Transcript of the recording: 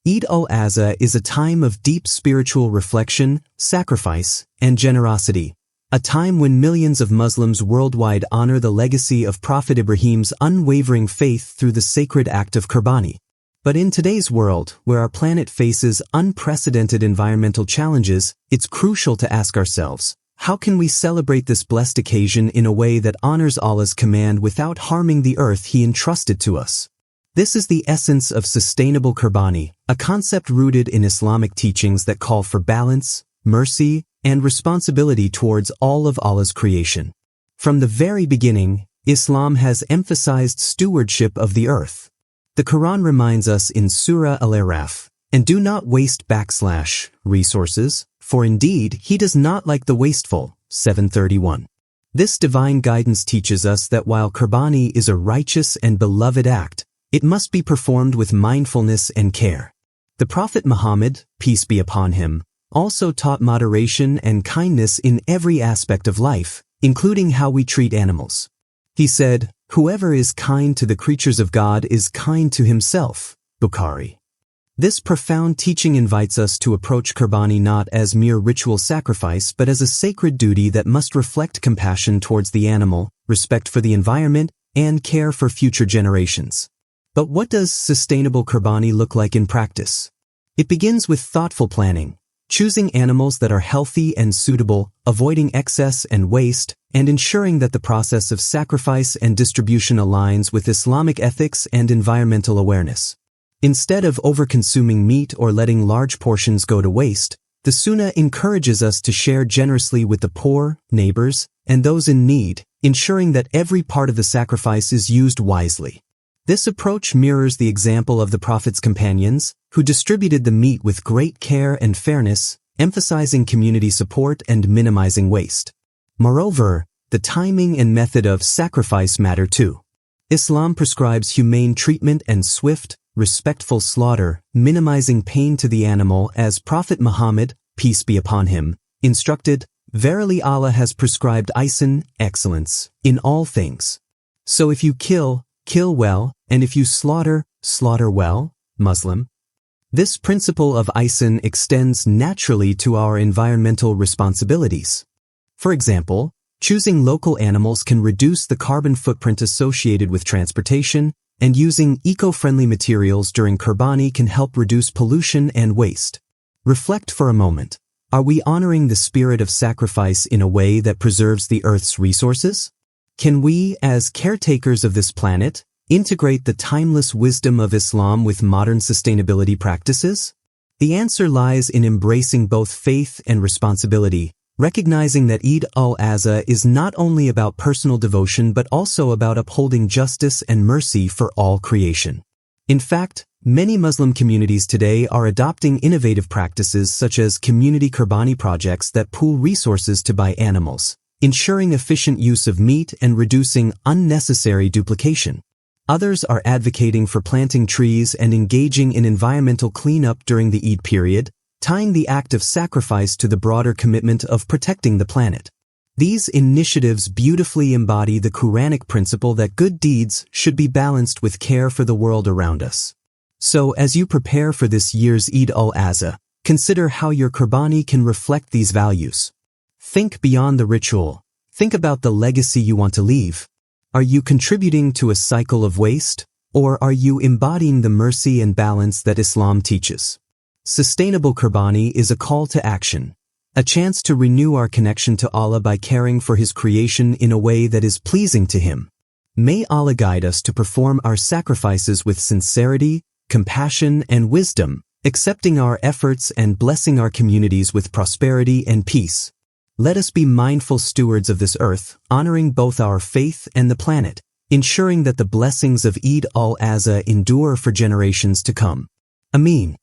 Eid al-Azha is a time of deep spiritual reflection, sacrifice, and generosity, a time when millions of Muslims worldwide honor the legacy of Prophet Ibrahim's unwavering faith through the sacred act of Qurbani. But in today's world, where our planet faces unprecedented environmental challenges, it's crucial to ask ourselves, how can we celebrate this blessed occasion in a way that honors Allah's command without harming the earth He entrusted to us? This is the essence of sustainable Qurbani, a concept rooted in Islamic teachings that call for balance, mercy, and responsibility towards all of Allah's creation. From the very beginning, Islam has emphasized stewardship of the earth. The Quran reminds us in Surah Al-Araf, "And do not waste resources, for indeed He does not like the wasteful." 731. This divine guidance teaches us that while Qurbani is a righteous and beloved act, it must be performed with mindfulness and care. The Prophet Muhammad, peace be upon him, also taught moderation and kindness in every aspect of life, including how we treat animals. He said, "Whoever is kind to the creatures of God is kind to himself." Bukhari. This profound teaching invites us to approach Qurbani not as mere ritual sacrifice but as a sacred duty that must reflect compassion towards the animal, respect for the environment, and care for future generations. But what does sustainable Qurbani look like in practice? It begins with thoughtful planning, choosing animals that are healthy and suitable, avoiding excess and waste, and ensuring that the process of sacrifice and distribution aligns with Islamic ethics and environmental awareness. Instead of over-consuming meat or letting large portions go to waste, the Sunnah encourages us to share generously with the poor, neighbors, and those in need, ensuring that every part of the sacrifice is used wisely. This approach mirrors the example of the Prophet's companions, who distributed the meat with great care and fairness, emphasizing community support and minimizing waste. Moreover, the timing and method of sacrifice matter too. Islam prescribes humane treatment and swift, respectful slaughter, minimizing pain to the animal as Prophet Muhammad, peace be upon him, instructed, "Verily Allah has prescribed ihsan, excellence, in all things. So if you kill well, and if you slaughter well." Muslim. This principle of ihsan extends naturally to our environmental responsibilities. For example, choosing local animals can reduce the carbon footprint associated with transportation, and using eco-friendly materials during Qurbani can help reduce pollution and waste. Reflect for a moment. Are we honoring the spirit of sacrifice in a way that preserves the Earth's resources? Can we, as caretakers of this planet, integrate the timeless wisdom of Islam with modern sustainability practices? The answer lies in embracing both faith and responsibility, recognizing that Eid al-Azha is not only about personal devotion but also about upholding justice and mercy for all creation. In fact, many Muslim communities today are adopting innovative practices such as community Qurbani projects that pool resources to buy animals, ensuring efficient use of meat and reducing unnecessary duplication. Others are advocating for planting trees and engaging in environmental cleanup during the Eid period, tying the act of sacrifice to the broader commitment of protecting the planet. These initiatives beautifully embody the Quranic principle that good deeds should be balanced with care for the world around us. So, as you prepare for this year's Eid al-Azha, consider how your Qurbani can reflect these values. Think beyond the ritual. Think about the legacy you want to leave. Are you contributing to a cycle of waste, or are you embodying the mercy and balance that Islam teaches? Sustainable Qurbani is a call to action, a chance to renew our connection to Allah by caring for His creation in a way that is pleasing to Him. May Allah guide us to perform our sacrifices with sincerity, compassion, and wisdom, accepting our efforts and blessing our communities with prosperity and peace. Let us be mindful stewards of this earth, honoring both our faith and the planet, ensuring that the blessings of Eid al-Azha endure for generations to come. Ameen.